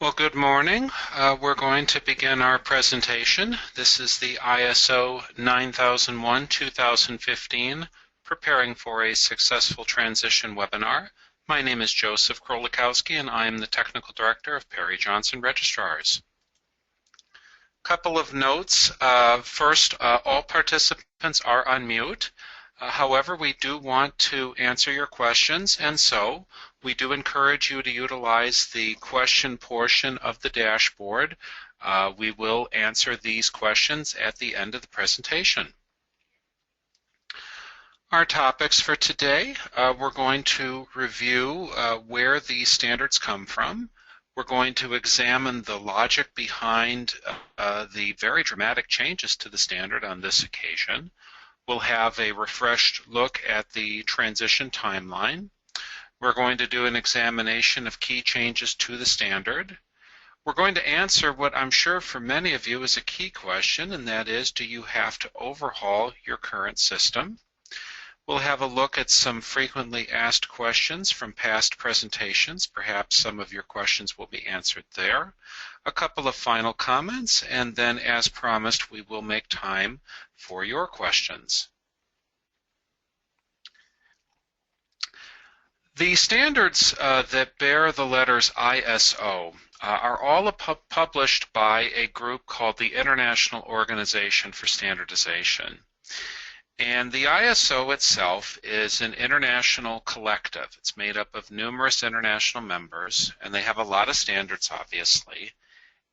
Well, good morning. We're going to begin our presentation. This is the ISO 9001-2015, Preparing for a Successful Transition webinar. My name is Joseph Krolikowski, and I am the Technical Director of Perry Johnson Registrars. Couple of notes. First, all participants are on mute. However, we do want to answer your questions, and so we do encourage you to utilize the question portion of the dashboard. We will answer these questions at the end of the presentation. Our topics for today, we're going to review where the standards come from. We're going to examine the logic behind the very dramatic changes to the standard on this occasion. We'll have a refreshed look at the transition timeline. We're going to do an examination of key changes to the standard. We're going to answer what I'm sure for many of you is a key question, and that is, do you have to overhaul your current system? We'll have a look at some frequently asked questions from past presentations. Perhaps some of your questions will be answered there. A couple of final comments, and then, as promised, we will make time for your questions. The standards that bear the letters ISO are all published by a group called the International Organization for Standardization. And the ISO itself is an international collective. It's made up of numerous international members, and they have a lot of standards, obviously.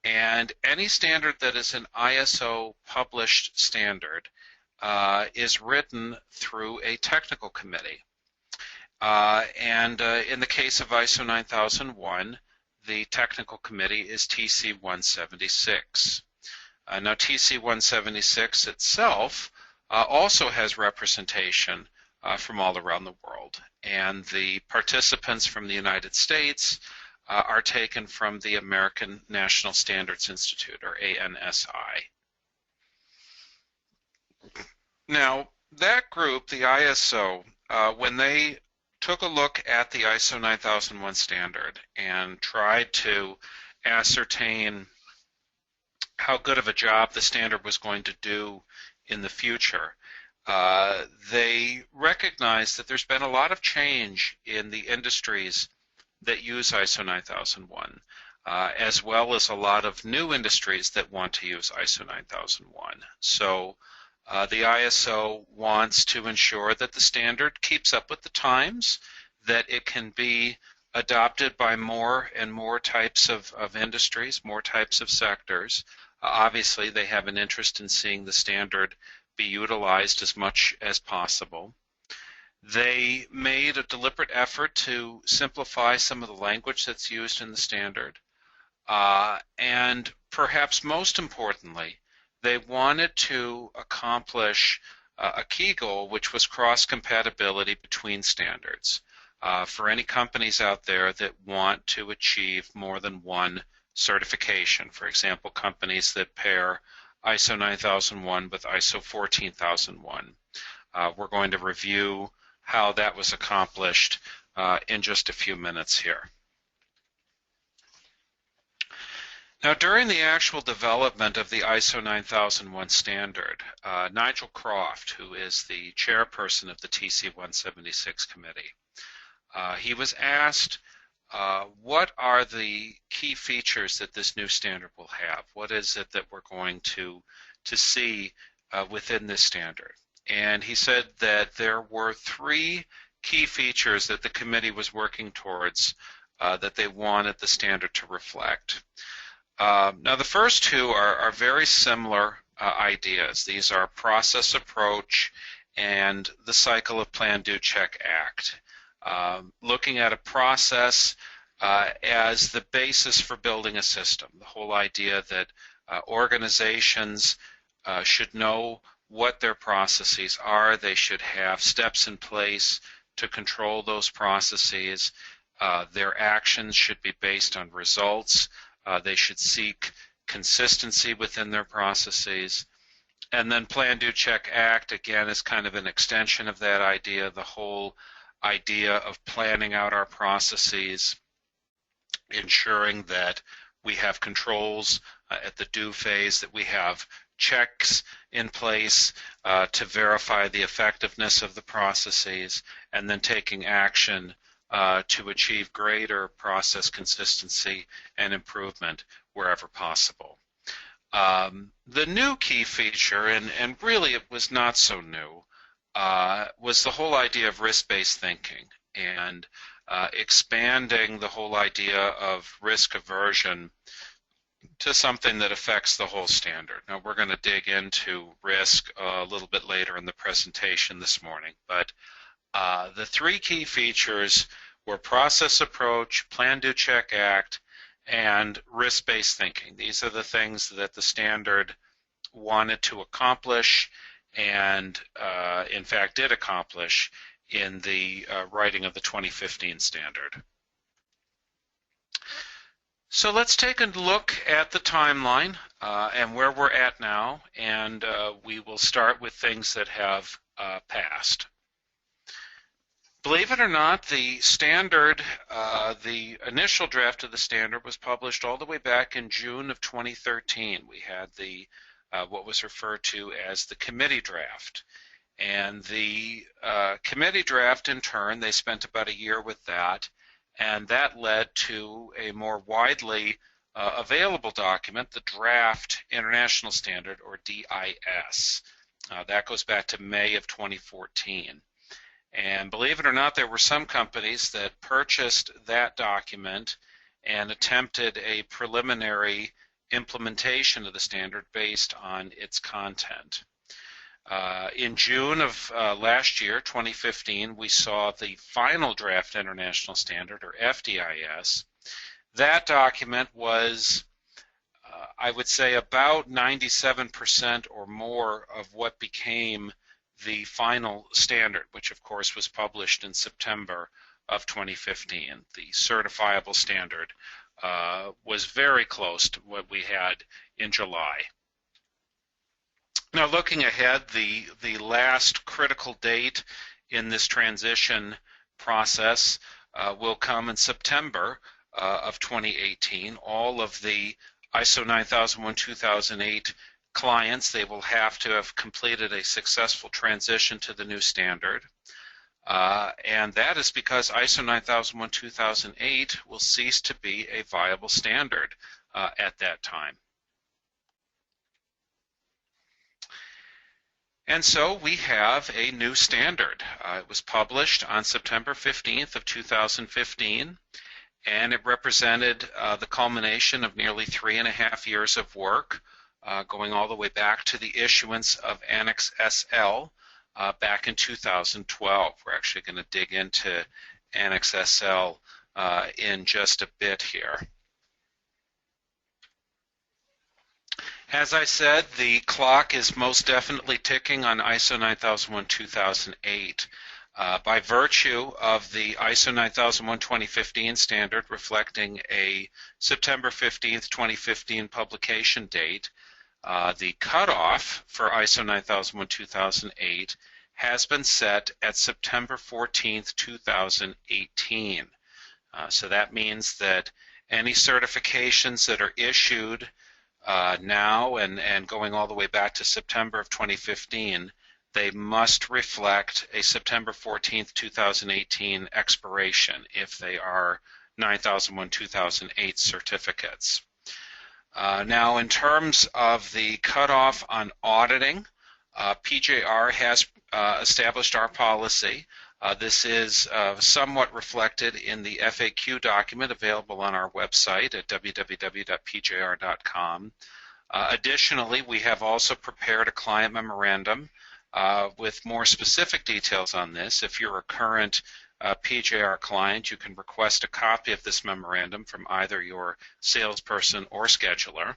And any standard that is an ISO published standard is written through a technical committee. In the case of ISO 9001, the technical committee is TC 176. Now TC 176 itself also has representation from all around the world, and the participants from the United States are taken from the American National Standards Institute, or ANSI. Now, that group, the ISO, when they took a look at the ISO 9001 standard and tried to ascertain how good of a job the standard was going to do in the future, they recognized that there's been a lot of change in the industries that use ISO 9001, as well as a lot of new industries that want to use ISO 9001. So the ISO wants to ensure that the standard keeps up with the times, that it can be adopted by more and more types of industries, more types of sectors. Obviously, they have an interest in seeing the standard be utilized as much as possible. They made a deliberate effort to simplify some of the language that's used in the standard. And perhaps most importantly, they wanted to accomplish a key goal, which was cross-compatibility between standards. For any companies out there that want to achieve more than one certification, for example, companies that pair ISO 9001 with ISO 14001. We're going to review how that was accomplished in just a few minutes here. Now, during the actual development of the ISO 9001 standard, Nigel Croft, who is the chairperson of the TC 176 committee, he was asked, what are the key features that this new standard will have? What is it that we're going to see within this standard? And he said that there were three key features that the committee was working towards that they wanted the standard to reflect. Now, the first two are very similar ideas. These are process approach and the cycle of plan, do, check, act. Looking at a process as the basis for building a system. The whole idea that organizations should know what their processes are. They should have steps in place to control those processes. Their actions should be based on results. They should seek consistency within their processes. And then plan, do, check, act, again, is kind of an extension of that idea, the whole idea of planning out our processes, ensuring that we have controls at the do phase, that we have checks in place to verify the effectiveness of the processes, and then taking action to achieve greater process consistency and improvement wherever possible. The new key feature, and really it was not so new, was the whole idea of risk-based thinking and expanding the whole idea of risk aversion to something that affects the whole standard. Now, we're going to dig into risk a little bit later in the presentation this morning, but the three key features were process approach, plan, do, check, act, and risk-based thinking. These are the things that the standard wanted to accomplish and, in fact, did accomplish in the writing of the 2015 standard. So let's take a look at the timeline and where we're at now, and we will start with things that have passed. Believe it or not, the standard, the initial draft of the standard was published all the way back in June of 2013. We had the what was referred to as the committee draft. And the committee draft, in turn, they spent about a year with that, and that led to a more widely available document, the Draft International Standard, or DIS. That goes back to May of 2014. And believe it or not, there were some companies that purchased that document and attempted a preliminary implementation of the standard based on its content. In June of last year, 2015, we saw the final Draft International Standard, or FDIS. That document was, I would say, about 97% or more of what became the final standard, which of course was published in September of 2015. The certifiable standard was very close to what we had in July. Now, looking ahead, the last critical date in this transition process will come in September of 2018. All of the ISO 9001-2008 clients, they will have to have completed a successful transition to the new standard. And that is because ISO 9001-2008 will cease to be a viable standard at that time. And so we have a new standard. It was published on September 15th of 2015, and it represented the culmination of nearly 3.5 years of work, going all the way back to the issuance of Annex SL back in 2012. We're actually going to dig into Annex SL in just a bit here. As I said, the clock is most definitely ticking on ISO 9001-2008. By virtue of the ISO 9001-2015 standard reflecting a September 15th, 2015 publication date, the cutoff for ISO 9001-2008 has been set at September 14th, 2018. So that means that any certifications that are issued now and going all the way back to September of 2015, they must reflect a September 14th, 2018 expiration if they are 9001-2008 certificates. Now, in terms of the cutoff on auditing, PJR has established our policy. This is somewhat reflected in the FAQ document available on our website at www.pjr.com. Additionally, we have also prepared a client memorandum with more specific details on this. If you're a current PJR client, you can request a copy of this memorandum from either your salesperson or scheduler.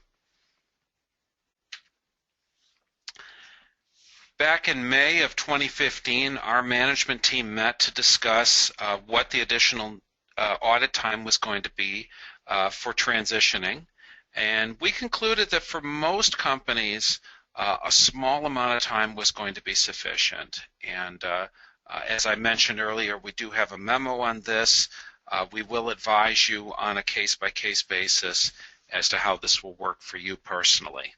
Back in May of 2015, our management team met to discuss what the additional audit time was going to be for transitioning. And we concluded that for most companies, a small amount of time was going to be sufficient. And as I mentioned earlier, we do have a memo on this. We will advise you on a case-by-case basis as to how this will work for you personally.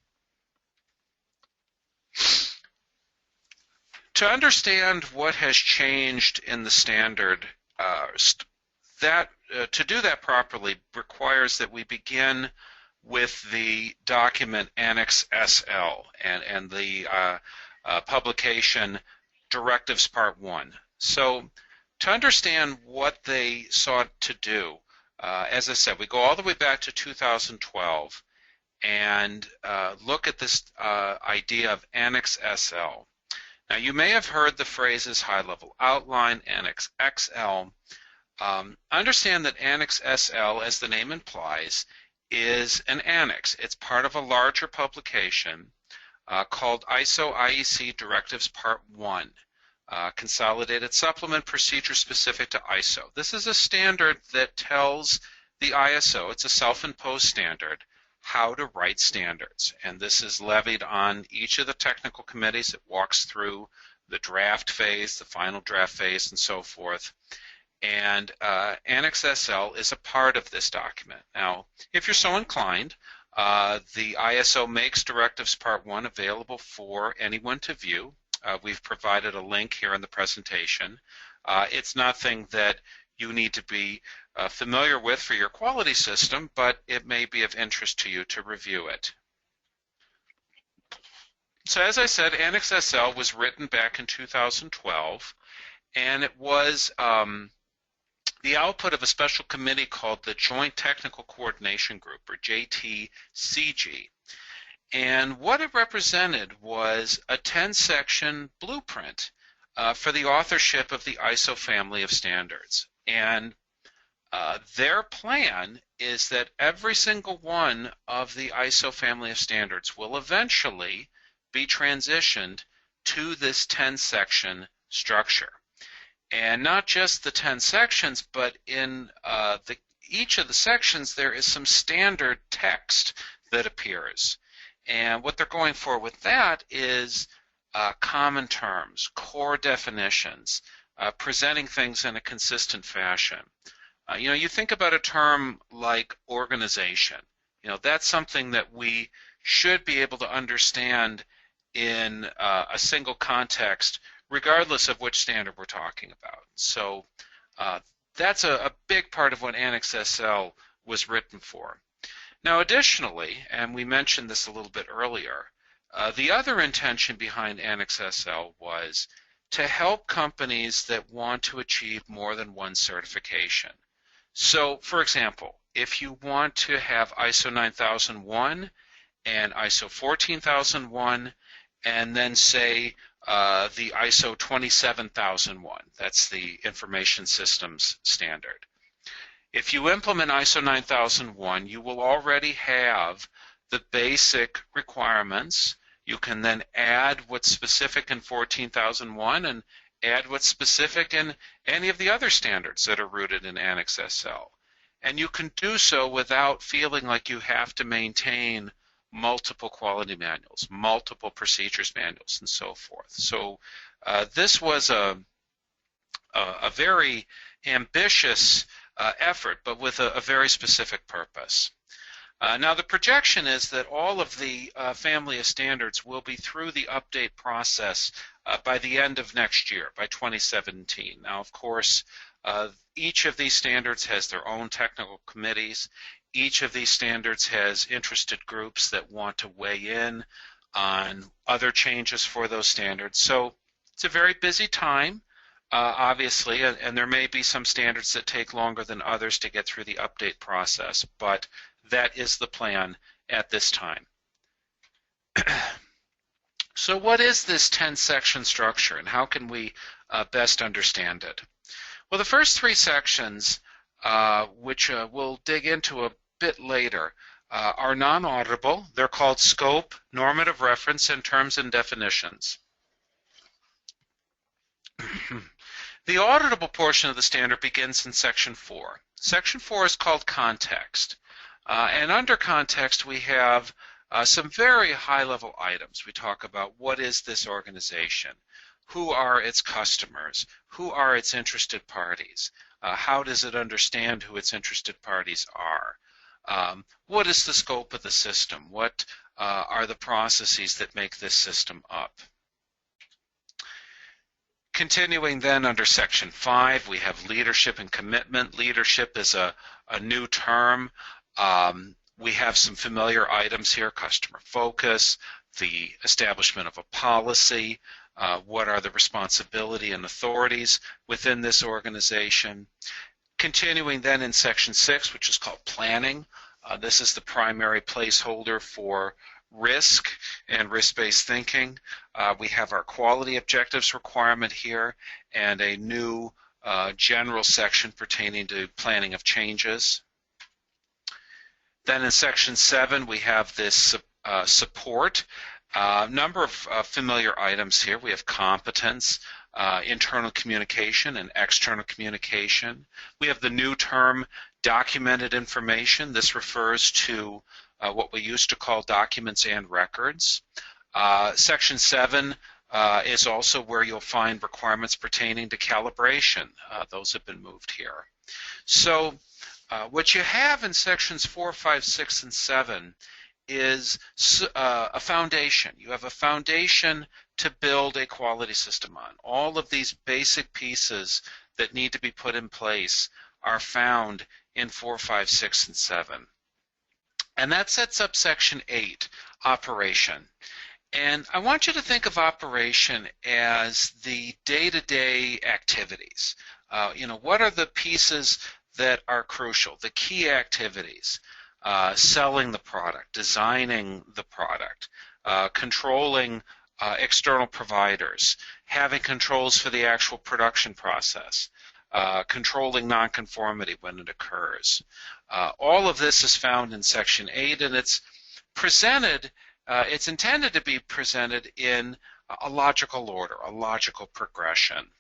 To understand what has changed in the standard, to do that properly requires that we begin with the document Annex SL and the publication Directives Part 1. So to understand what they sought to do, as I said, we go all the way back to 2012 and look at this idea of Annex SL. Now, you may have heard the phrases high-level outline, Annex XL. Understand that Annex SL, as the name implies, is an annex. It's part of a larger publication called IEC Directives Part 1, Consolidated Supplement Procedure Specific to ISO. This is a standard that tells the ISO, it's a self-imposed standard, how to write standards. And this is levied on each of the technical committees. It walks through the draft phase, the final draft phase, and so forth. And Annex SL is a part of this document. Now, if you're so inclined, the ISO makes Directives Part 1 available for anyone to view. We've provided a link here in the presentation. It's nothing that you need to be familiar with for your quality system, but it may be of interest to you to review it. So as I said, Annex SL was written back in 2012, and it was the output of a special committee called the Joint Technical Coordination Group, or JTCG. And what it represented was a 10-section blueprint for the authorship of the ISO family of standards. And their plan is that every single one of the ISO family of standards will eventually be transitioned to this 10-section structure. And not just the 10 sections, but in each of the sections there is some standard text that appears. And what they're going for with that is common terms, core definitions, presenting things in a consistent fashion. You think about a term like organization. That's something that we should be able to understand in a single context, regardless of which standard we're talking about. So that's a big part of what Annex SL was written for. Now, additionally, and we mentioned this a little bit earlier, the other intention behind Annex SL was to help companies that want to achieve more than one certification. So, for example, if you want to have ISO 9001 and ISO 14001, and then say the ISO 27001, that's the information systems standard. If you implement ISO 9001, you will already have the basic requirements. You can then add what's specific in 14001 and add what's specific in any of the other standards that are rooted in Annex SL. And you can do so without feeling like you have to maintain multiple quality manuals, multiple procedures manuals, and so forth. So this was a very ambitious effort, but with a very specific purpose. Now the projection is that all of the family of standards will be through the update process by the end of next year, by 2017. Now, of course, each of these standards has their own technical committees. Each of these standards has interested groups that want to weigh in on other changes for those standards. So it's a very busy time, obviously, and there may be some standards that take longer than others to get through the update process, but that is the plan at this time. So what is this 10-section structure, and how can we best understand it? Well, the first three sections, which we'll dig into a bit later, are non-auditable. They're called scope, normative reference, and terms and definitions. The auditable portion of the standard begins in Section 4. Section 4 is called context. And under context, we have some very high-level items. We talk about what is this organization, who are its customers, who are its interested parties, how does it understand who its interested parties are, What is the scope of the system? What are the processes that make this system up? Continuing then under Section 5, we have leadership and commitment. Leadership is a new term. We have some familiar items here: customer focus, the establishment of a policy, what are the responsibility and authorities within this organization. Continuing then in Section 6, which is called planning. This is the primary placeholder for risk and risk-based thinking. We have our quality objectives requirement here and a new general section pertaining to planning of changes. Then in Section 7, we have this support. A number of familiar items here. We have competence, internal communication and external communication. We have the new term documented information. This refers to what we used to call documents and records. Section 7 is also where you'll find requirements pertaining to calibration. Those have been moved here. So what you have in Sections 4, 5, 6, and 7 is a foundation. You have a foundation to build a quality system on. All of these basic pieces that need to be put in place are found in 4, 5, 6, and 7. And that sets up Section 8, operation. And I want you to think of operation as the day-to-day activities. What are the pieces that are crucial, the key activities? Selling the product, designing the product, controlling external providers, having controls for the actual production process, controlling nonconformity when it occurs. All of this is found in Section 8, and it's presented, it's intended to be presented in a logical order, a logical progression.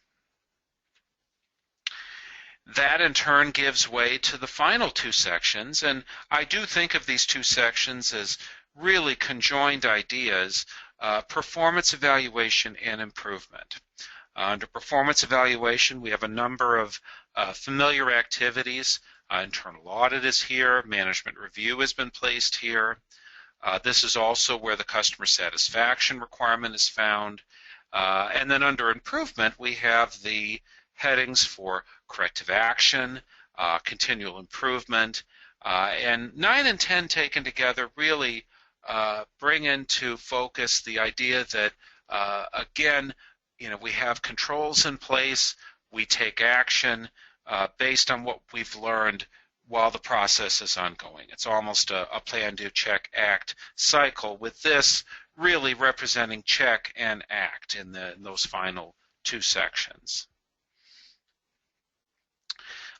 That in turn gives way to the final two sections, and I do think of these two sections as really conjoined ideas, performance evaluation and improvement. Under performance evaluation, we have a number of familiar activities. Internal audit is here, management review has been placed here. This is also where the customer satisfaction requirement is found. And then under improvement, we have the headings for corrective action, continual improvement, and 9 and 10 taken together really bring into focus the idea that, again, we have controls in place, we take action based on what we've learned while the process is ongoing. It's almost a plan, do, check, act cycle, with this really representing check and act in those final two sections.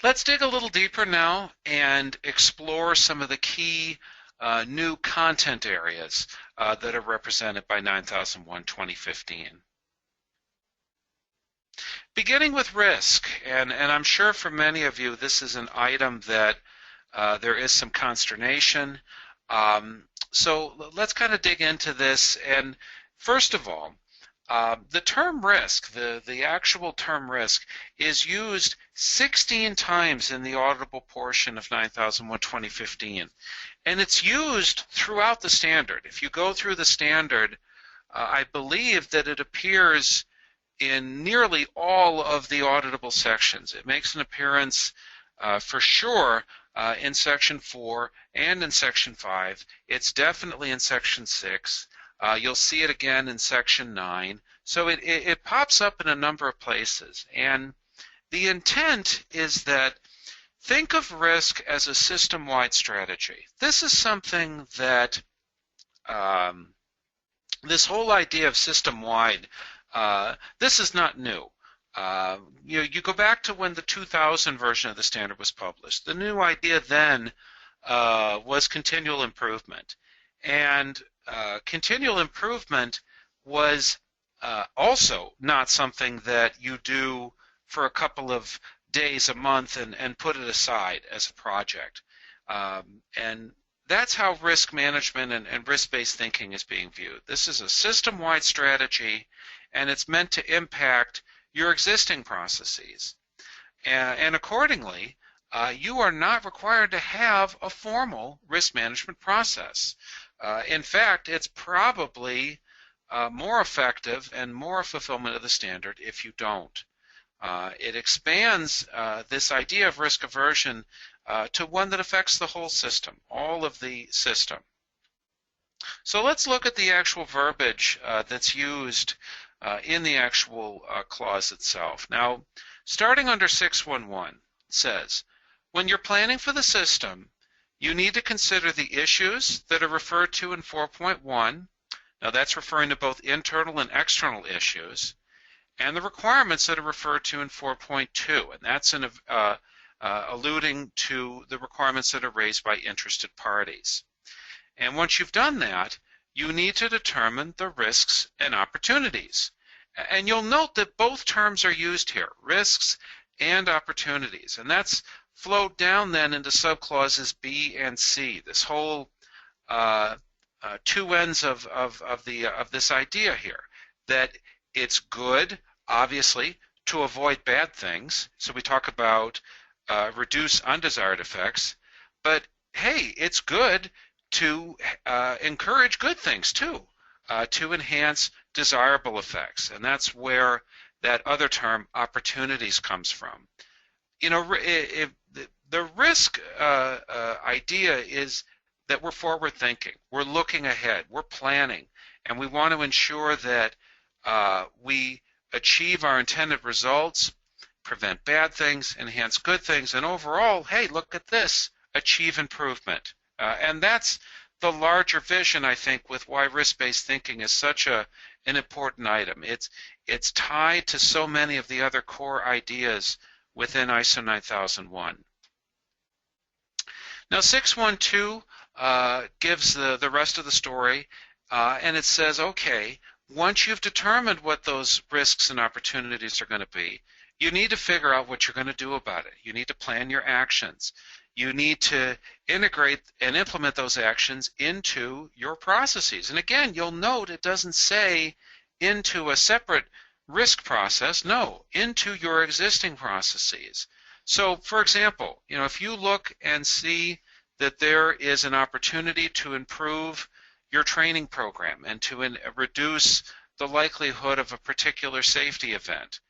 Let's dig a little deeper now and explore some of the key new content areas that are represented by 9001-2015. Beginning with risk, and I'm sure for many of you this is an item that there is some consternation. So let's kind of dig into this. And first of all, the term risk, the actual term risk, is used 16 times in the auditable portion of 9001-2015. And it's used throughout the standard. If you go through the standard, I believe that it appears in nearly all of the auditable sections. It makes an appearance for sure in Section 4 and in Section 5. It's definitely in Section 6. You'll see it again in Section 9. So it pops up in a number of places. And the intent is that think of risk as a system-wide strategy. This is something that this whole idea of system-wide, this is not new. You go back to when the 2000 version of the standard was published. The new idea then was continual improvement. And continual improvement was also not something that you do for a couple of days, a month, and put it aside as a project. And that's how risk management and risk-based thinking is being viewed. This is a system-wide strategy, and it's meant to impact your existing processes. And accordingly, you are not required to have a formal risk management process. In fact, it's probably more effective and more fulfillment of the standard if you don't. It expands this idea of risk aversion to one that affects the whole system, all of the system. So let's look at the actual verbiage that's used in the actual clause itself. Now, starting under 611, it says, when you're planning for the system, you need to consider the issues that are referred to in 4.1. Now that's referring to both internal and external issues, and the requirements that are referred to in 4.2, and that's alluding to the requirements that are raised by interested parties. And once you've done that, you need to determine the risks and opportunities. And you'll note that both terms are used here, risks and opportunities, and that's flowed down then into subclauses B and C. This whole two ends of this idea here, that it's good, obviously, to avoid bad things. So we talk about reduce undesired effects, but hey, it's good to encourage good things too, to enhance desirable effects, and that's where that other term, opportunities, comes from. You know, the risk idea is that we're forward thinking, we're looking ahead, we're planning, and we want to ensure that we achieve our intended results, prevent bad things, enhance good things, and overall, hey, look at this, achieve improvement. And that's the larger vision, I think, with why risk-based thinking is such an important item. It's tied to so many of the other core ideas within ISO 9001. Now 612 gives the rest of the story, and it says, okay, once you've determined what those risks and opportunities are going to be, you need to figure out what you're going to do about it. You need to plan your actions. You need to integrate and implement those actions into your processes. And again, you'll note it doesn't say into a separate risk process. No, into your existing processes. So, for example, you know, if you look and see that there is an opportunity to improve your training program and to reduce the likelihood of a particular safety event,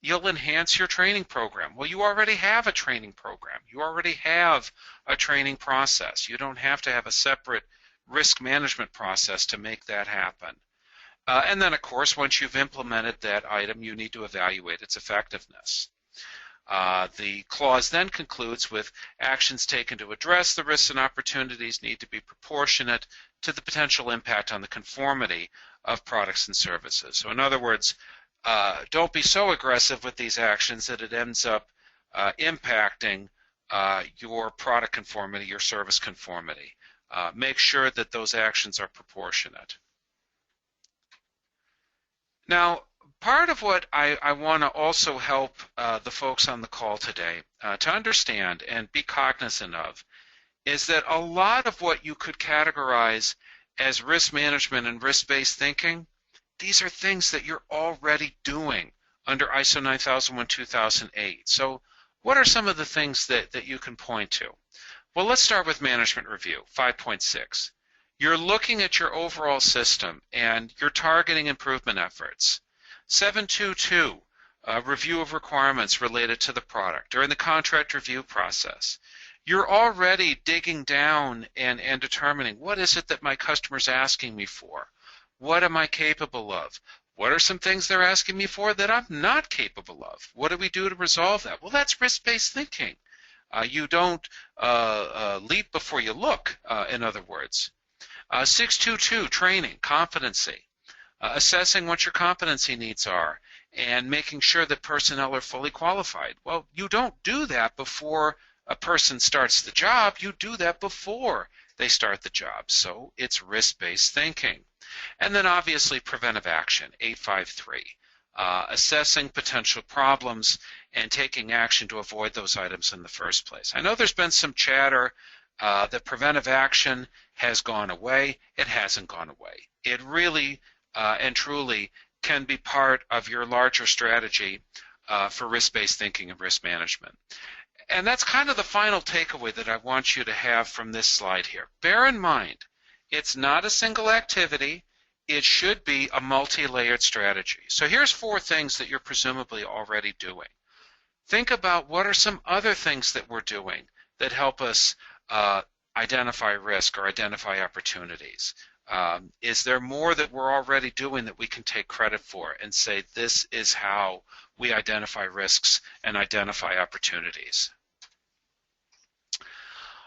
you'll enhance your training program. Well, you already have a training program. You already have a training process. You don't have to have a separate risk management process to make that happen. And then, of course, once you've implemented that item, you need to evaluate its effectiveness. The clause then concludes with actions taken to address the risks and opportunities need to be proportionate to the potential impact on the conformity of products and services. So in other words, don't be so aggressive with these actions that it ends up impacting your product conformity, your service conformity. Make sure that those actions are proportionate. Now, part of what I want to also help the folks on the call today to understand and be cognizant of is that a lot of what you could categorize as risk management and risk-based thinking, these are things that you're already doing under ISO 9001-2008. So what are some of the things that you can point to? Well, let's start with management review, 5.6. You're looking at your overall system and you're targeting improvement efforts. 722, review of requirements related to the product during the contract review process. You're already digging down and determining what is it that my customer's asking me for? What am I capable of? What are some things they're asking me for that I'm not capable of? What do we do to resolve that? Well, that's risk-based thinking. You don't leap before you look, in other words. 622, training, competency. Assessing what your competency needs are and making sure that personnel are fully qualified. Well, you don't do that before a person starts the job. You do that before they start the job. So it's risk-based thinking. And then obviously preventive action, 853. Assessing potential problems and taking action to avoid those items in the first place. I know there's been some chatter that preventive action has gone away. It hasn't gone away. It really and truly can be part of your larger strategy for risk-based thinking and risk management. And that's kind of the final takeaway that I want you to have from this slide here. Bear in mind, it's not a single activity. It should be a multi-layered strategy. So here's 4 things that you're presumably already doing. Think about what are some other things that we're doing that help us identify risk or identify opportunities. Is there more that we're already doing that we can take credit for and say this is how we identify risks and identify opportunities?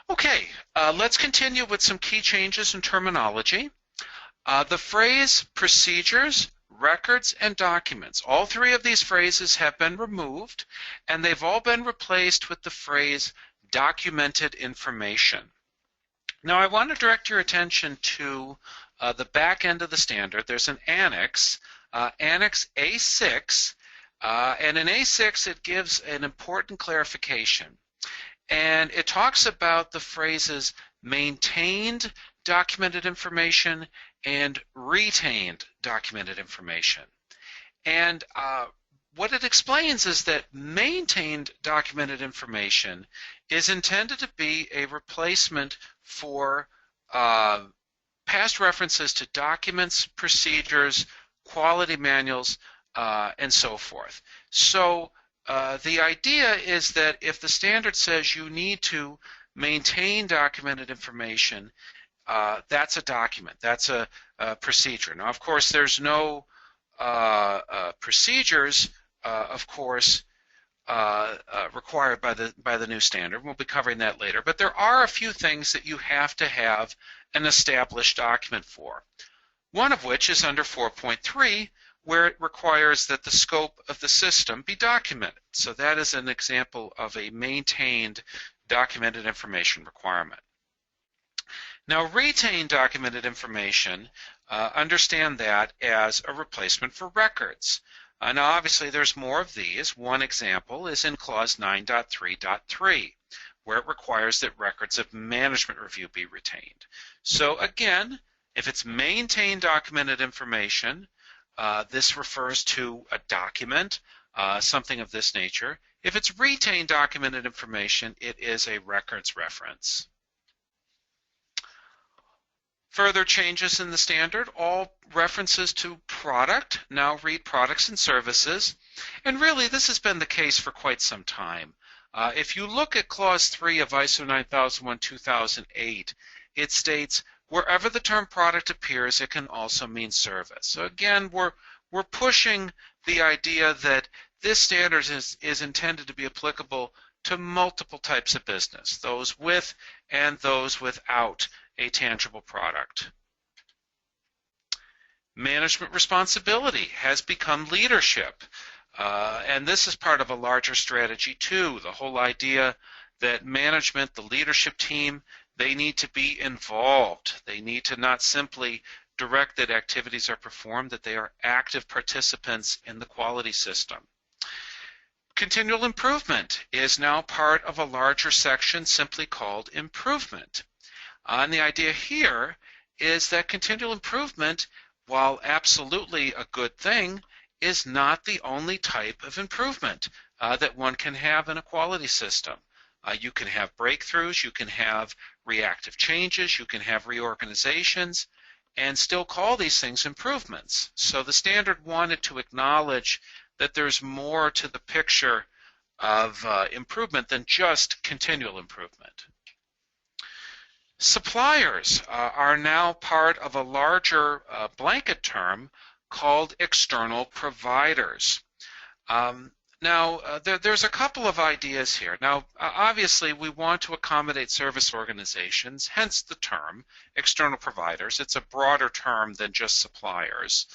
Okay, let's continue with some key changes in terminology. The phrase procedures, records, and documents. All 3 of these phrases have been removed, and they've all been replaced with the phrase documented information. Now I want to direct your attention to the back end of the standard. There's an annex, Annex A6, and in A6 it gives an important clarification. And it talks about the phrases maintained documented information and retained documented information. And what it explains is that maintained documented information is intended to be a replacement for past references to documents, procedures, quality manuals, and so forth. So the idea is that if the standard says you need to maintain documented information, that's a document, that's a procedure. Now, of course, there's no procedures, of course, required by the new standard. We'll be covering that later. But there are a few things that you have to have an established document for. One of which is under 4.3, where it requires that the scope of the system be documented. So that is an example of a maintained documented information requirement. Now, retained documented information, understand that as a replacement for records. Now, obviously, there's more of these. One example is in Clause 9.3.3, where it requires that records of management review be retained. So again, if it's maintained documented information, this refers to a document, something of this nature. If it's retained documented information, it is a records reference. Further changes in the standard, all references to product now read products and services. And really, this has been the case for quite some time. If you look at Clause 3 of ISO 9001-2008, it states, wherever the term product appears, it can also mean service. So again, we're pushing the idea that this standard is intended to be applicable to multiple types of business, those with and those without a tangible product. Management responsibility has become leadership. And this is part of a larger strategy too. The whole idea that management, the leadership team, they need to be involved. They need to not simply direct that activities are performed, that they are active participants in the quality system. Continual improvement is now part of a larger section simply called improvement. And the idea here is that continual improvement, while absolutely a good thing, is not the only type of improvement that one can have in a quality system. You can have breakthroughs, you can have reactive changes, you can have reorganizations, and still call these things improvements. So the standard wanted to acknowledge that there's more to the picture of improvement than just continual improvement. Suppliers are now part of a larger blanket term called external providers. There's a couple of ideas here. Now, obviously, we want to accommodate service organizations, hence the term external providers. It's a broader term than just suppliers.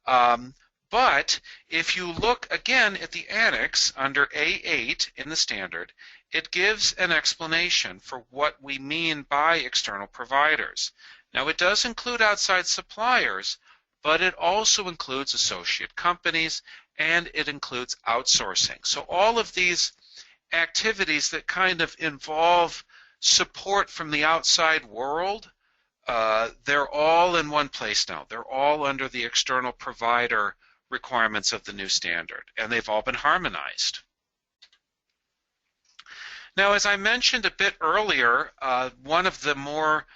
But if you look again at the annex under A8 in the standard, it gives an explanation for what we mean by external providers. Now, it does include outside suppliers, but it also includes associate companies, and it includes outsourcing. So all of these activities that kind of involve support from the outside world, they're all in one place now. They're all under the external provider requirements of the new standard, and they've all been harmonized. Now, as I mentioned a bit earlier, one of the more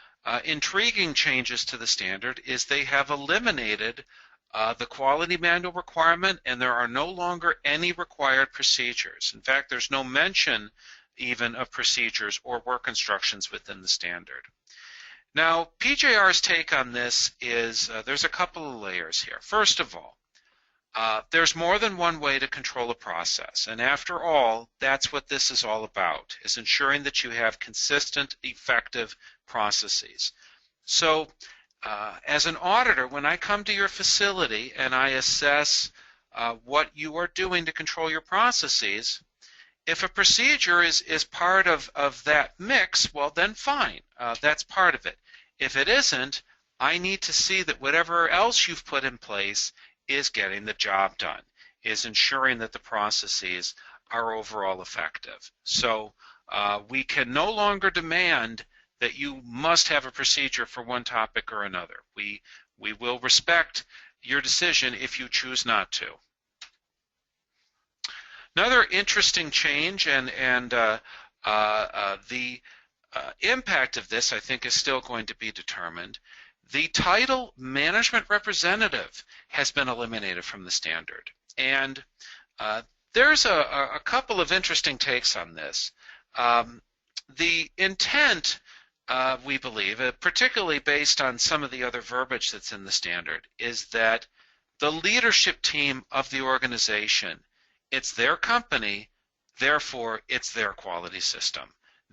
intriguing changes to the standard is they have eliminated the quality manual requirement, and there are no longer any required procedures. In fact, there's no mention even of procedures or work instructions within the standard. Now, PJR's take on this is there's a couple of layers here. First of all, there's more than one way to control a process, and after all, that's what this is all about, is ensuring that you have consistent, effective processes. So, as an auditor, when I come to your facility and I assess what you are doing to control your processes, if a procedure is part of that mix, well then fine, that's part of it. If it isn't, I need to see that whatever else you've put in place is getting the job done, is ensuring that the processes are overall effective. So we can no longer demand that you must have a procedure for one topic or another. We will respect your decision if you choose not to. Another interesting change, and the impact of this, I think, is still going to be determined. The title management representative has been eliminated from the standard. And there's a couple of interesting takes on this. The intent, we believe, particularly based on some of the other verbiage that's in the standard, is that the leadership team of the organization, it's their company, therefore it's their quality system.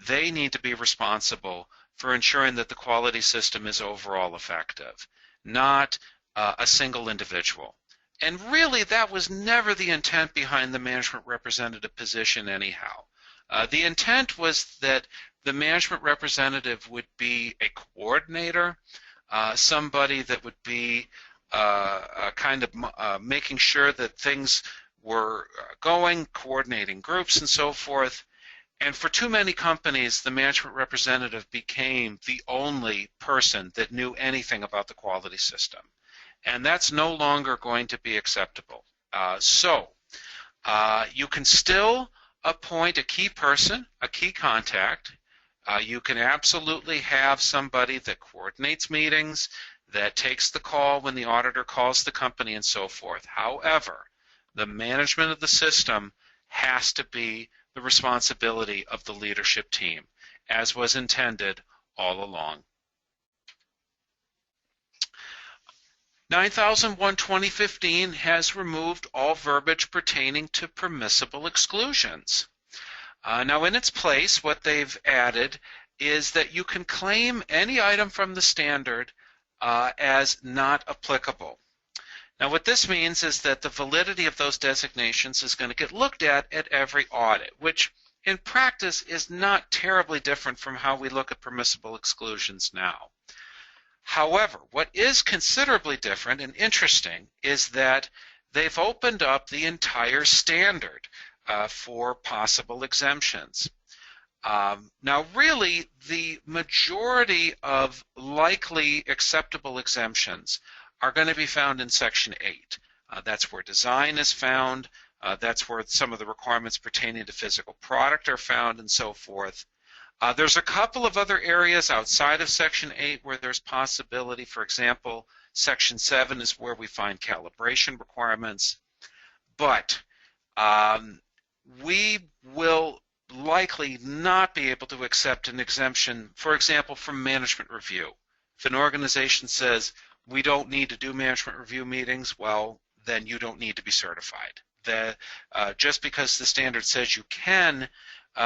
They need to be responsible for ensuring that the quality system is overall effective, not a single individual. And really, that was never the intent behind the management representative position anyhow. The intent was that the management representative would be a coordinator, somebody that would be kind of making sure that things were going, coordinating groups and so forth. And for too many companies, the management representative became the only person that knew anything about the quality system. And that's no longer going to be acceptable. You can still appoint a key person, a key contact. You can absolutely have somebody that coordinates meetings, that takes the call when the auditor calls the company and so forth. However, the management of the system has to be the responsibility of the leadership team, as was intended all along. 9001-2015 has removed all verbiage pertaining to permissible exclusions. Now in its place, what they've added is that you can claim any item from the standard as not applicable. Now what this means is that the validity of those designations is going to get looked at every audit, which in practice is not terribly different from how we look at permissible exclusions now. However, what is considerably different and interesting is that they've opened up the entire standard for possible exemptions. Now really, the majority of likely acceptable exemptions are going to be found in Section 8. That's where design is found. That's where some of the requirements pertaining to physical product are found and so forth. There's a couple of other areas outside of Section 8 where there's possibility. For example, Section 7 is where we find calibration requirements. But we will likely not be able to accept an exemption, for example, from management review. If an organization says, we don't need to do management review meetings, well, then you don't need to be certified. Just because the standard says you can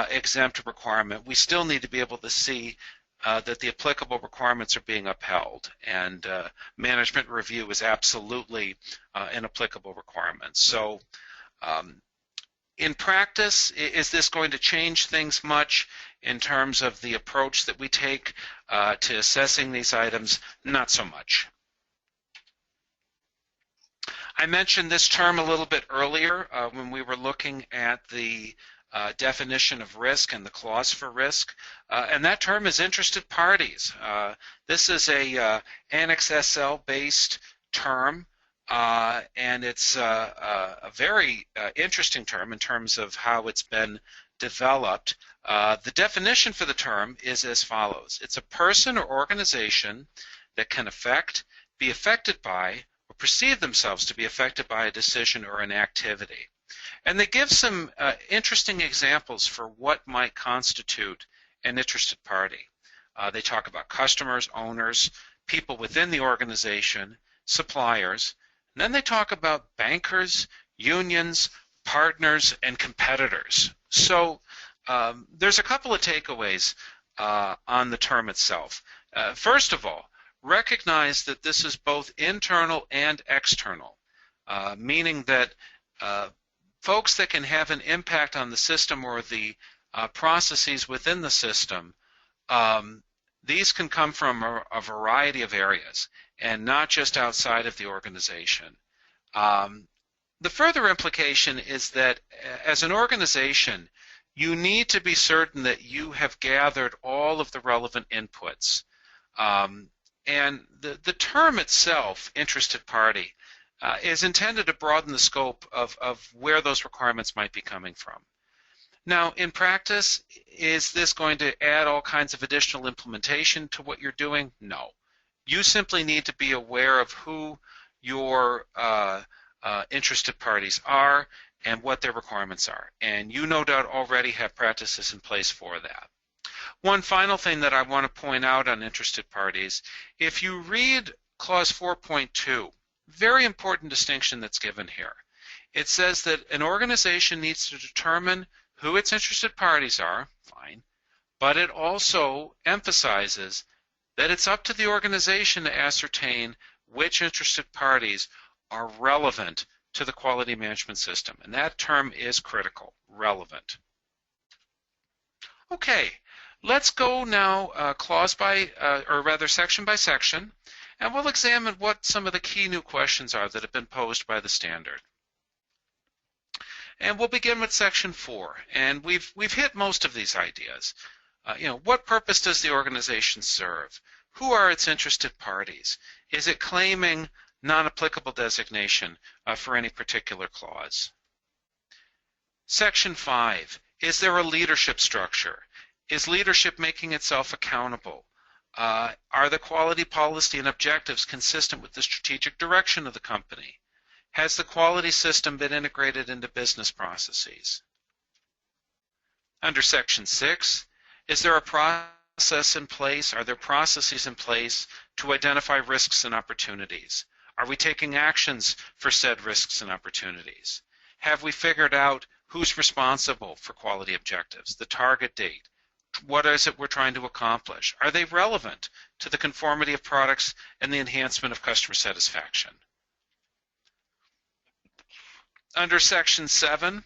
exempt a requirement, we still need to be able to see that the applicable requirements are being upheld, and management review is absolutely an applicable requirement. So in practice, is this going to change things much in terms of the approach that we take to assessing these items? Not so much. I mentioned this term a little bit earlier when we were looking at the definition of risk and the clause for risk, and that term is interested parties. This is a Annex SL based term, and it's a very interesting term in terms of how it's been developed. The definition for the term is as follows. It's a person or organization that can affect, be affected by, or perceive themselves to be affected by a decision or an activity. And they give some interesting examples for what might constitute an interested party. They talk about customers, owners, people within the organization, suppliers, and then they talk about bankers, unions, partners, and competitors. So there's a couple of takeaways on the term itself. First of all, recognize that this is both internal and external, meaning that folks that can have an impact on the system or the processes within the system, these can come from a variety of areas and not just outside of the organization. The further implication is that as an organization, you need to be certain that you have gathered all of the relevant inputs. And the term itself, interested party, is intended to broaden the scope of where those requirements might be coming from. Now, in practice, is this going to add all kinds of additional implementation to what you're doing? No. You simply need to be aware of who your interested parties are and what their requirements are. And you no doubt already have practices in place for that. One final thing that I want to point out on interested parties, if you read clause 4.2, very important distinction that's given here. It says that an organization needs to determine who its interested parties are, fine, but it also emphasizes that it's up to the organization to ascertain which interested parties are relevant to the quality management system. And that term is critical, relevant. Okay, let's go now section by section, and we'll examine what some of the key new questions are that have been posed by the standard. And we'll begin with section 4, and we've hit most of these ideas. What purpose does the organization serve? Who are its interested parties? Is it claiming non-applicable designation for any particular clause? Section 5, is there a leadership structure? Is leadership making itself accountable? Are the quality policy and objectives consistent with the strategic direction of the company? Has the quality system been integrated into business processes? Under Section 6, is there a process in place? Are there processes in place to identify risks and opportunities? Are we taking actions for said risks and opportunities? Have we figured out who's responsible for quality objectives, the target date? What is it we're trying to accomplish? Are they relevant to the conformity of products and the enhancement of customer satisfaction? Under Section 7,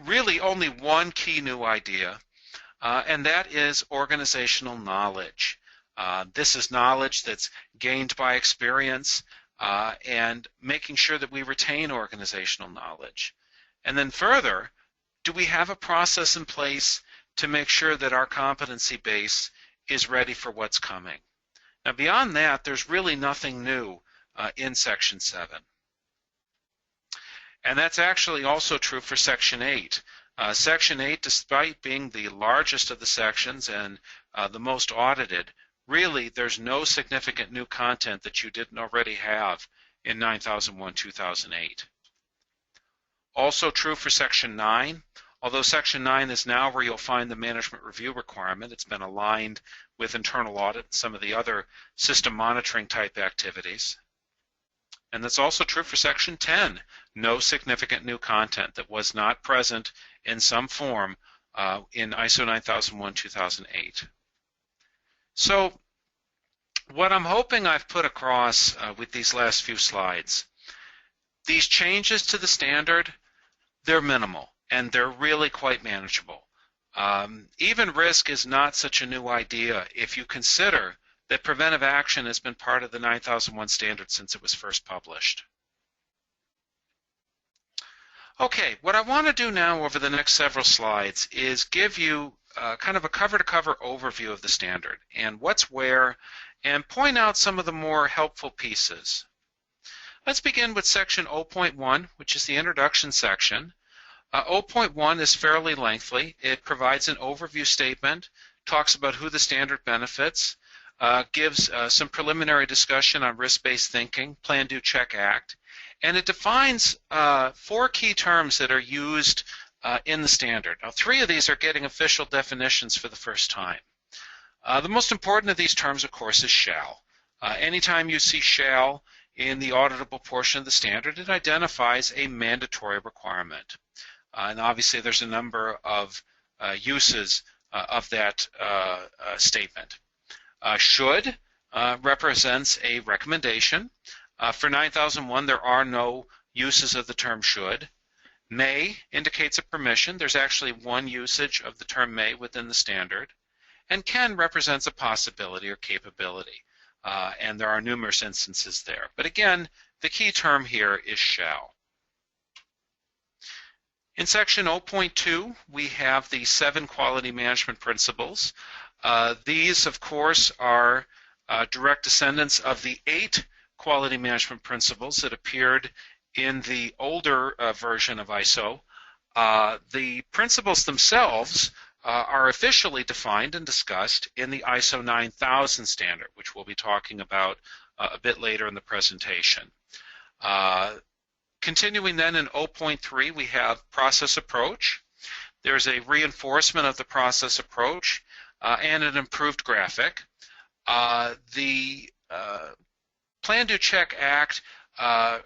really only one key new idea, and that is organizational knowledge. This is knowledge that's gained by experience and making sure that we retain organizational knowledge. And then further, do we have a process in place to make sure that our competency base is ready for what's coming? Now beyond that, there's really nothing new in Section 7. And that's actually also true for Section 8. Section 8, despite being the largest of the sections and the most audited, really there's no significant new content that you didn't already have in 9001-2008. Also true for Section 9, although Section 9 is now where you'll find the management review requirement. It's been aligned with internal audit and some of the other system monitoring type activities. And that's also true for Section 10. No significant new content that was not present in some form in ISO 9001-2008. So what I'm hoping I've put across with these last few slides, these changes to the standard, they're minimal and they're really quite manageable. Even risk is not such a new idea if you consider that preventive action has been part of the 9001 standard since it was first published. Okay, what I want to do now over the next several slides is give you kind of a cover-to-cover overview of the standard and what's where, and point out some of the more helpful pieces. Let's begin with section 0.1, which is the introduction section. 0.1 is fairly lengthy. It provides an overview statement, talks about who the standard benefits, gives some preliminary discussion on risk-based thinking, plan, do, check, act, and it defines 4 key terms that are used in the standard. Now, 3 of these are getting official definitions for the first time. The most important of these terms, of course, is shall. Anytime you see shall in the auditable portion of the standard, it identifies a mandatory requirement. And obviously, there's a number of uses of that statement. Should represents a recommendation. For 9001, there are no uses of the term should. May indicates a permission. There's actually one usage of the term may within the standard. And can represents a possibility or capability. And there are numerous instances there. But again, the key term here is shall. In section 0.2, we have the 7 quality management principles. These, of course, are direct descendants of the 8 quality management principles that appeared in the older version of ISO. The principles themselves are officially defined and discussed in the ISO 9000 standard, which we'll be talking about a bit later in the presentation. Continuing then in 0.3, we have process approach. There's a reinforcement of the process approach and an improved graphic. The Plan, Do, Check, Act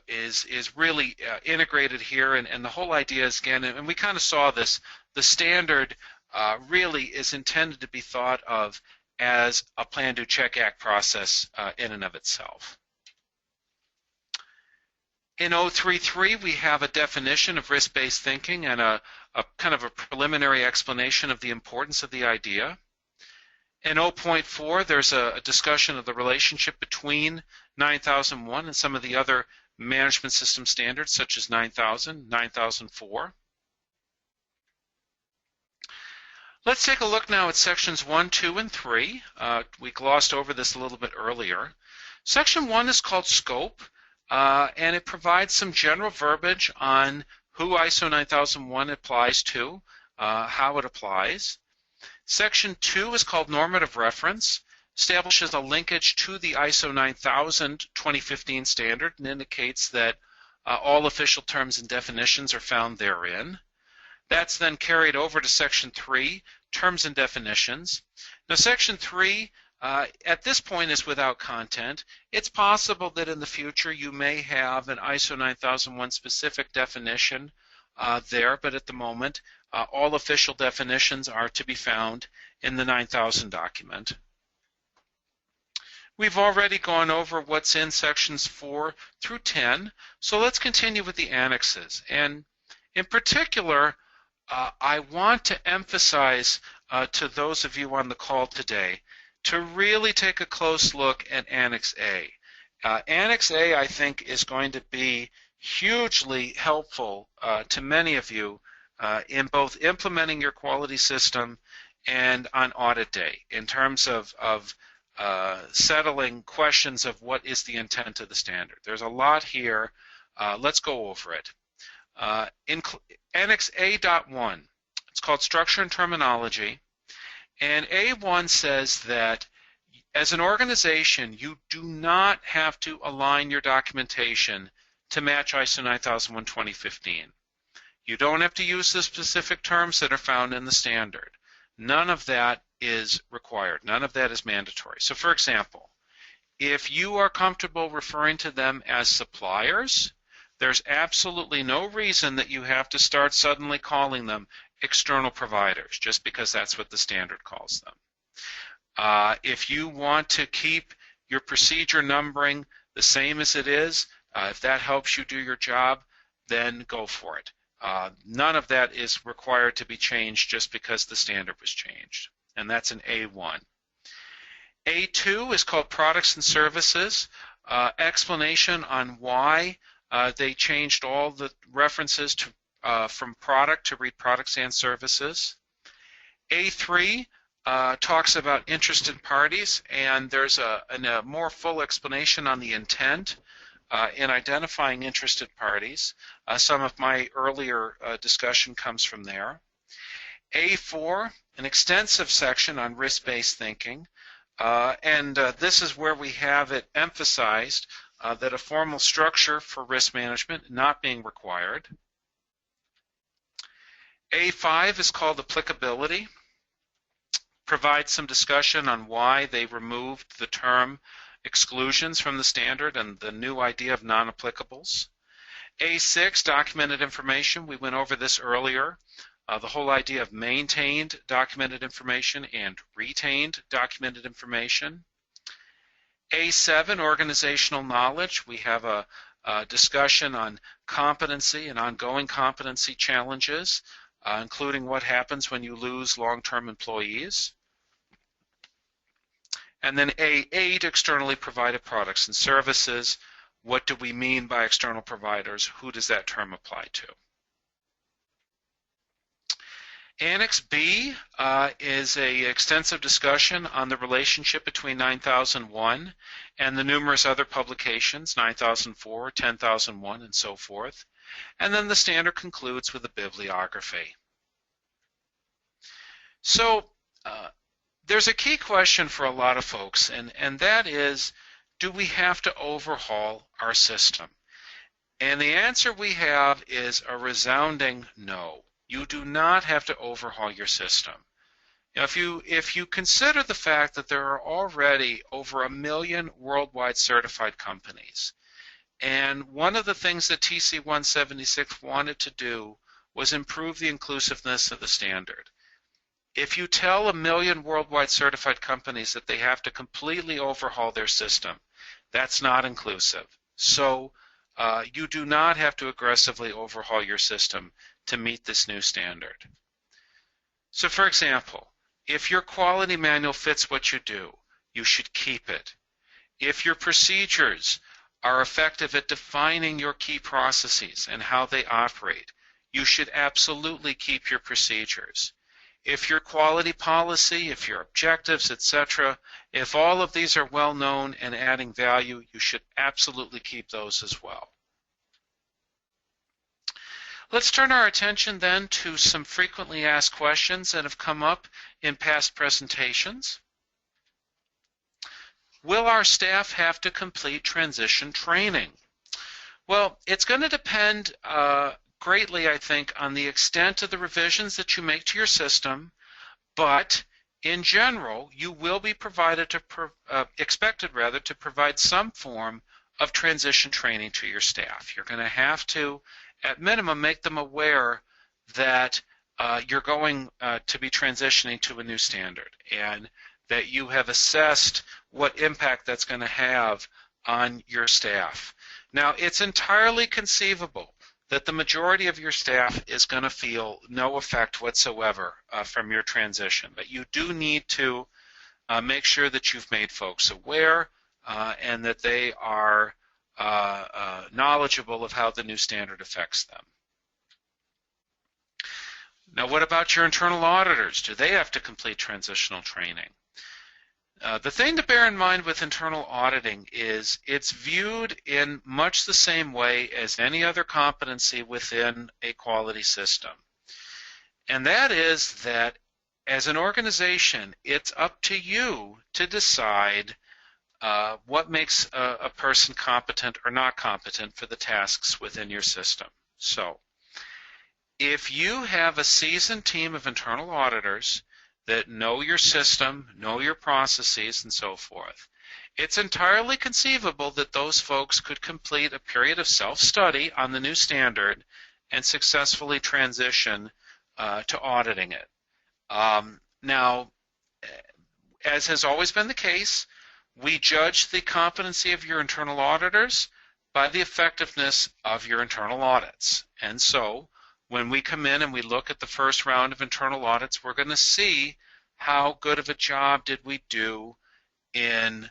is really integrated here, and the whole idea is, again, and we kind of saw this, the standard really is intended to be thought of as a Plan, Do, Check, Act process in and of itself. In 0.3.3, we have a definition of risk-based thinking and a kind of a preliminary explanation of the importance of the idea. In 0.4, there's a discussion of the relationship between 9001 and some of the other management system standards, such as 9000, 9004. Let's take a look now at sections 1, 2, and 3. We glossed over this a little bit earlier. Section 1 is called Scope. And it provides some general verbiage on who ISO 9001 applies to, how it applies. Section 2 is called Normative Reference, establishes a linkage to the ISO 9000 2015 standard and indicates that all official terms and definitions are found therein. That's then carried over to Section 3, Terms and Definitions. Now, Section 3 at this point is without content. It's possible that in the future you may have an ISO 9001 specific definition there, but at the moment all official definitions are to be found in the 9000 document. We've already gone over what's in sections 4 through 10, so let's continue with the annexes. And in particular, I want to emphasize to those of you on the call today to really take a close look at Annex A. Annex A, I think, is going to be hugely helpful to many of you in both implementing your quality system and on audit day in terms of settling questions of what is the intent of the standard. There's a lot here. Let's go over it. In Annex A.1, it's called Structure and Terminology. And A1 says that as an organization, you do not have to align your documentation to match ISO 9001 2015. You don't have to use the specific terms that are found in the standard. None of that is required. None of that is mandatory. So for example, if you are comfortable referring to them as suppliers, there's absolutely no reason that you have to start suddenly calling them external providers, just because that's what the standard calls them. If you want to keep your procedure numbering the same as it is, if that helps you do your job, then go for it. None of that is required to be changed just because the standard was changed, and that's in A1. A2 is called Products and Services, explanation on why they changed all the references to from product to read products and services. A3 talks about interested parties, and there's a more full explanation on the intent in identifying interested parties. Some of my earlier discussion comes from there. A4, an extensive section on risk-based thinking, and this is where we have it emphasized that a formal structure for risk management not being required. A5 is called applicability, provides some discussion on why they removed the term exclusions from the standard and the new idea of non-applicables. A6, documented information, we went over this earlier. The whole idea of maintained documented information and retained documented information. A7, organizational knowledge, we have a discussion on competency and ongoing competency challenges, including what happens when you lose long-term employees. And then A8, externally provided products and services. What do we mean by external providers? Who does that term apply to? Annex B is an extensive discussion on the relationship between 9001 and the numerous other publications, 9004, 10001, and so forth. And then the standard concludes with a bibliography. So there's a key question for a lot of folks, and that is, do we have to overhaul our system? And the answer we have is a resounding no. You do not have to overhaul your system. Now, if you consider the fact that there are already over 1 million worldwide certified companies, and one of the things that TC 176 wanted to do was improve the inclusiveness of the standard. If you tell 1 million worldwide certified companies that they have to completely overhaul their system, that's not inclusive. So you do not have to aggressively overhaul your system to meet this new standard. So for example, if your quality manual fits what you do, you should keep it. If your procedures are effective at defining your key processes and how they operate, you should absolutely keep your procedures. If your quality policy, if your objectives, etc., if all of these are well known and adding value, you should absolutely keep those as well. Let's turn our attention then to some frequently asked questions that have come up in past presentations. Will our staff have to complete transition training? Well, it's going to depend greatly, I think, on the extent of the revisions that you make to your system, but in general, you will be expected to provide some form of transition training to your staff. You're going to have to, at minimum, make them aware that you're going to be transitioning to a new standard and that you have assessed what impact that's going to have on your staff. Now, it's entirely conceivable that the majority of your staff is going to feel no effect whatsoever from your transition, but you do need to make sure that you've made folks aware and that they are knowledgeable of how the new standard affects them. Now, what about your internal auditors? Do they have to complete transitional training? The thing to bear in mind with internal auditing is it's viewed in much the same way as any other competency within a quality system. And that is that as an organization, it's up to you to decide what makes a person competent or not competent for the tasks within your system. So, if you have a seasoned team of internal auditors that know your system, know your processes, and so forth, it's entirely conceivable that those folks could complete a period of self-study on the new standard and successfully transition to auditing it. Now, as has always been the case, we judge the competency of your internal auditors by the effectiveness of your internal audits. And so, when we come in and we look at the first round of internal audits, we're going to see how good of a job did we do in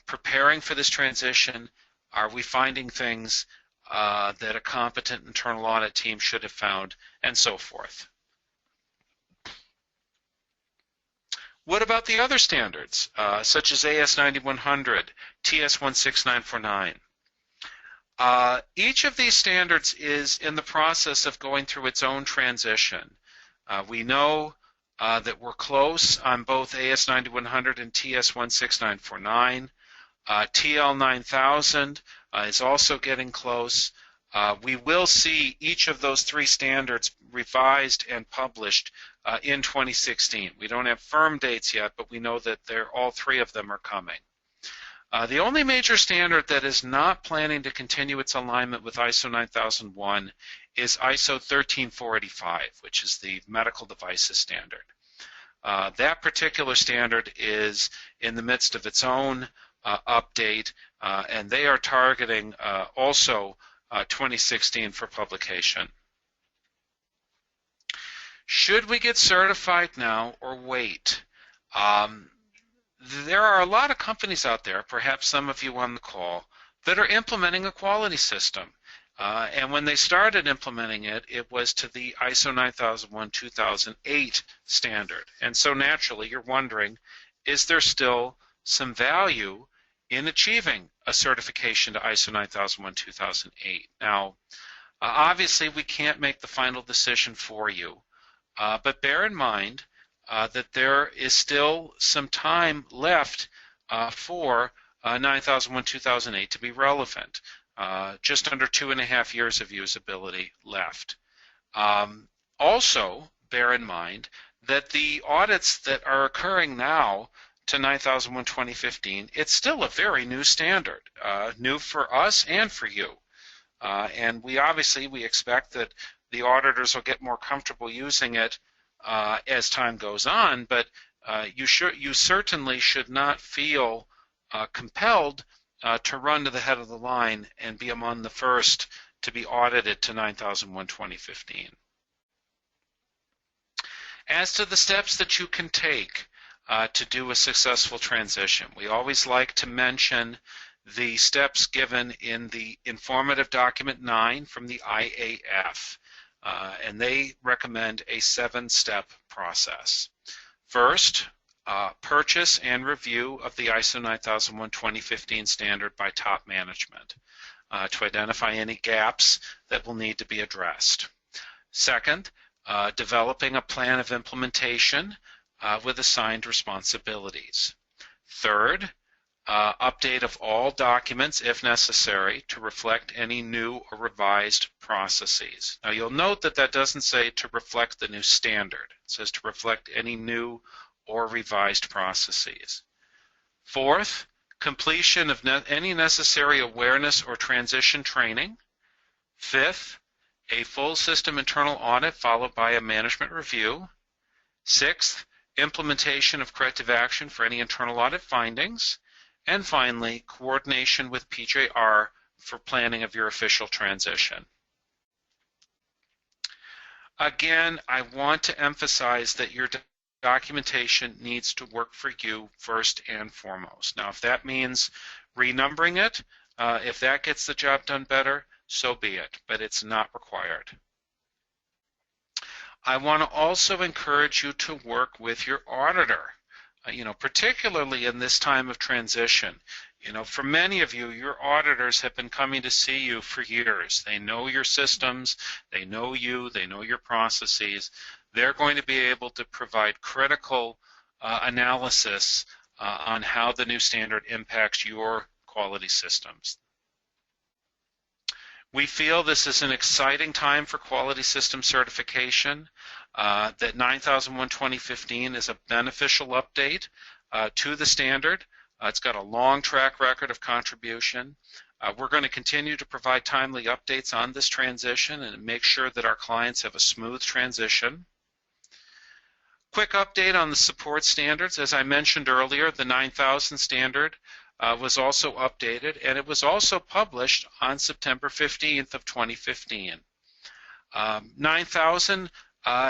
preparing for this transition. Are we finding things that a competent internal audit team should have found, and so forth. What about the other standards, such as AS 9100, TS 16949? Each of these standards is in the process of going through its own transition. We know that we're close on both AS9100 and TS16949. TL9000 is also getting close. We will see each of those three standards revised and published in 2016. We don't have firm dates yet, but we know that all three of them are coming. The only major standard that is not planning to continue its alignment with ISO 9001 is ISO 13485, which is the medical devices standard. That particular standard is in the midst of its own update, and they are targeting also 2016 for publication. Should we get certified now or wait? There are a lot of companies out there, perhaps some of you on the call, that are implementing a quality system. And when they started implementing it, it was to the ISO 9001-2008 standard. And so naturally, you're wondering, is there still some value in achieving a certification to ISO 9001-2008? Now, obviously, we can't make the final decision for you, but bear in mind that there is still some time left for 9001-2008 to be relevant. Just under 2.5 years of usability left. Also, bear in mind that the audits that are occurring now to 9001-2015, it's still a very new standard, new for us and for you. And we expect that the auditors will get more comfortable using it as time goes on, but you certainly should not feel compelled to run to the head of the line and be among the first to be audited to 9001-2015. As to the steps that you can take to do a successful transition, we always like to mention the steps given in the informative document 9 from the IAF, and they recommend a 7-step process. First, purchase and review of the ISO 9001-2015 standard by top management to identify any gaps that will need to be addressed. Second, developing a plan of implementation with assigned responsibilities. Third, update of all documents if necessary to reflect any new or revised processes. Now you'll note that that doesn't say to reflect the new standard. It says to reflect any new or revised processes. Fourth, completion of any necessary awareness or transition training. Fifth, a full system internal audit followed by a management review. Sixth, implementation of corrective action for any internal audit findings. And finally, coordination with PJR for planning of your official transition. Again, I want to emphasize that your documentation needs to work for you first and foremost. Now, if that means renumbering it, if that gets the job done better, so be it, but it's not required. I want to also encourage you to work with your auditor, particularly in this time of transition. For many of you, your auditors have been coming to see you for years. They know your systems, they know you, they know your processes. They're going to be able to provide critical analysis on how the new standard impacts your quality systems. We feel this is an exciting time for quality system certification, that 9001-2015 is a beneficial update to the standard. It's got a long track record of contribution. We're going to continue to provide timely updates on this transition and make sure that our clients have a smooth transition. Quick update on the support standards. As I mentioned earlier, the 9000 standard was also updated, and it was also published on September 15th of 2015. 9000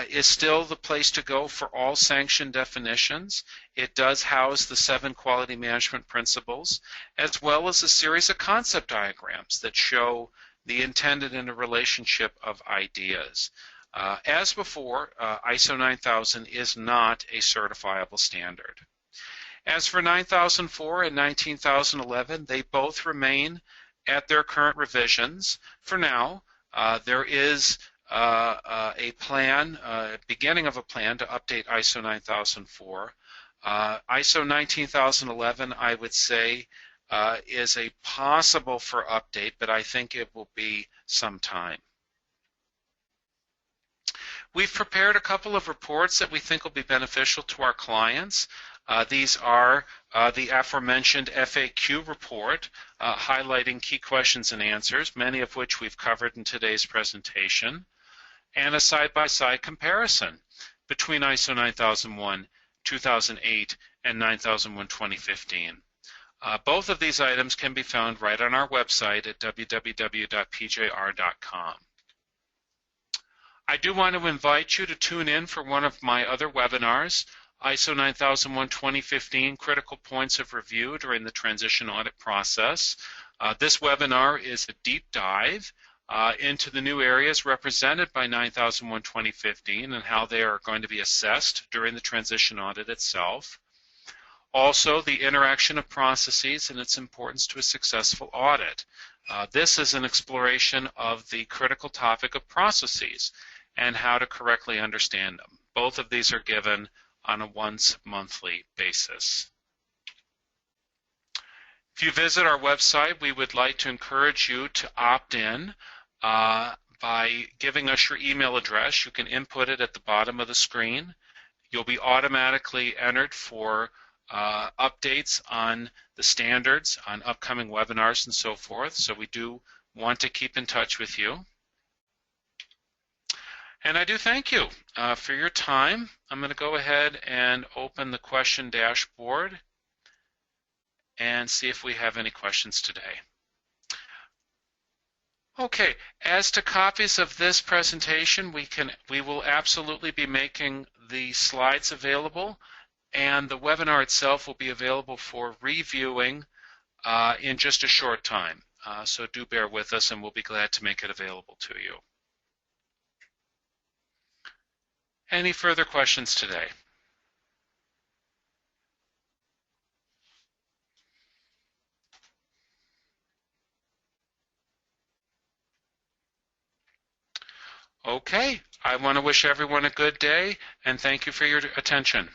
is still the place to go for all sanction definitions. It does house the 7 quality management principles, as well as a series of concept diagrams that show the intended interrelationship of ideas. As before, ISO 9000 is not a certifiable standard. As for 9004 and 19011, they both remain at their current revisions. For now, there is a plan, beginning of a plan to update ISO 9004. ISO 19011, I would say, is a possible for update, but I think it will be some time. We've prepared a couple of reports that we think will be beneficial to our clients. These are the aforementioned FAQ report, highlighting key questions and answers, many of which we've covered in today's presentation, and a side-by-side comparison between ISO 9001, 2008, and 9001, 2015. Both of these items can be found right on our website at www.pjr.com. I do want to invite you to tune in for one of my other webinars, ISO 9001, 2015, Critical Points of Review during the Transition Audit Process. This webinar is a deep dive into the new areas represented by 9001, 2015 and how they are going to be assessed during the transition audit itself. Also, the interaction of processes and its importance to a successful audit. This is an exploration of the critical topic of processes and how to correctly understand them. Both of these are given on a once-monthly basis. If you visit our website, we would like to encourage you to opt in by giving us your email address. You can input it at the bottom of the screen. You'll be automatically entered for updates on the standards, on upcoming webinars and so forth, so we do want to keep in touch with you. And I do thank you for your time. I'm going to go ahead and open the question dashboard and see if we have any questions today. Okay, as to copies of this presentation, we will absolutely be making the slides available, and the webinar itself will be available for reviewing in just a short time. So do bear with us, and we'll be glad to make it available to you. Any further questions today? Okay, I want to wish everyone a good day, and thank you for your attention.